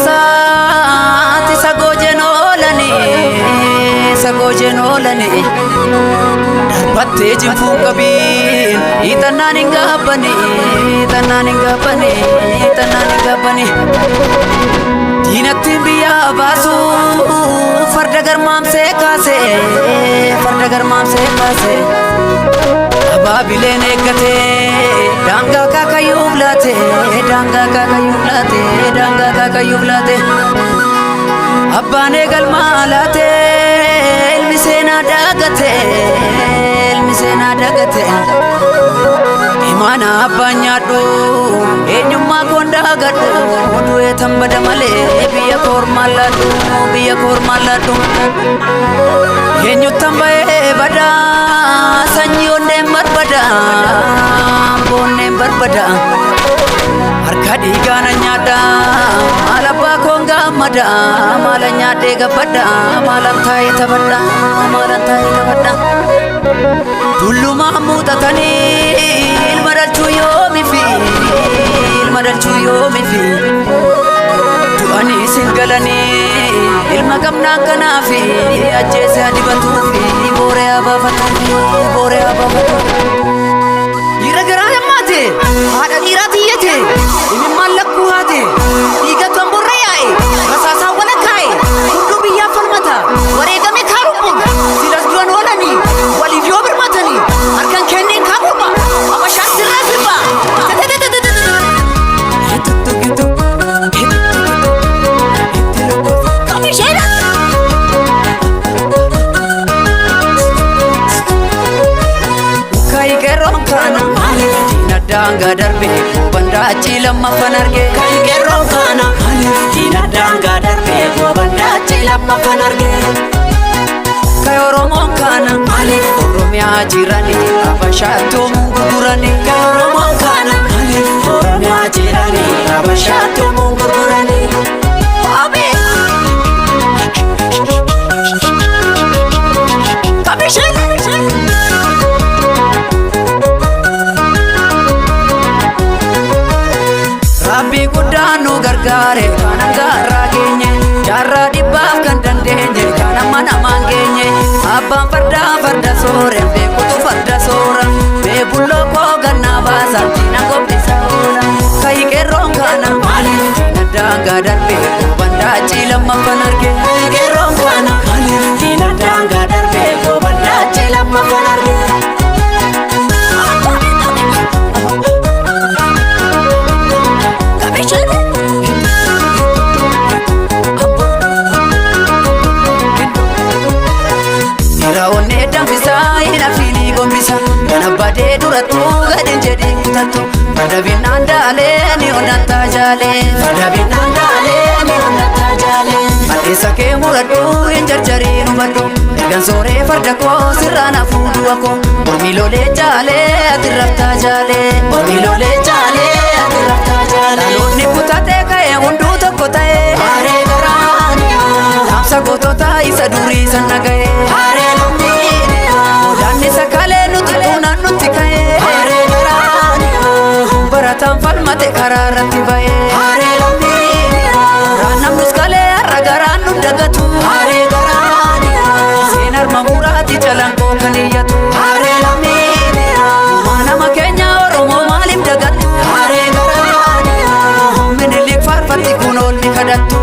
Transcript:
saati sagojen olani batte jinfuu qabiin itanaan hin gabbani diinatti biyya baasu farda garmaamsee kaase abaabileen eeggate daangaa kaakayyuuf laate abbaan eegalmaa laate ilmi seenaa dagate imaana abbaan nyaadhu eenyummaa koon daagadhu du'ee tambada malee biyya koormaan laadhu eenyuttan ba'ee badaa sanyii onneen barbada harka dhiigaana nyaadha maal abbaa koon gammada maala nyaadhee gabbadha maalan taa'ee taphadha tullumaan muuxatanii ilma dhalchuu yoomifi du'anii sin galanii ilma gamnaan kanaafi ajjeese adibatuufi booree abaafatu dhiira garaa yammaate haadha dhiiraa tiyyate imimmaan lakkuu haate dhiigatu hamburra yaa'e rasaasaa wala kaa'e hunduu biyyaaf falmata wareegame kaarubbuun silas duran oolanii waliif yoo birmatanii harkan kenneen kaakubba abashaan sirraa sirba daanga darbe banda achi lammaffan arge kan qeerroo kana diina daanga darbe banda achi lammaffan arge kan oromoon kana oromiyaa jirani abashaatoo gurgurani kan oromoon kana oromiyaa jirani abashaatoo gurgurani Rabbi guddaan nu gargaare kana gaarraa geenye jaarraa dhibbaaf kan dandeenye kana namaan geenye abbaan farda soore beekutu farda soora beebulloo koo gannaa baasa diina gobbisa oola kayi qeerroon kana diina daangaa darbe banda achi lammaffan arge qeerroon kana diina daangaa darbe banda achi lammaffan arge Badee durattu gadin jedhi kutattu Fadabinaan daalee ni onnatta jaale Addeessa kee muradhu hin jarjariin hubadhu Ergan sooree farda koo sirraan hafuudhu ako Mormi lolee jaalee ati raftaa jaalee Dhaloonni kutatee ka'ee hunduu tokko ta'ee Haaree garaani Dhaamsa gootota isa durii sanna ga'ee Haaree lammiini Odaanni sakalee nuti tuunaan nuti ka'ee Haaree garaani Barataan falmate karaa irratti ba'ee Haaree lammiini Raan namnus kalee har'a garaan nu dagatu Haaree garaani Seen harma muraati calankoo kan iyyatu Haaree lammiini Nama keenya Oromoo maaliif dagattu Haaree garaani Minilik faarfatti kun oolni kadhattu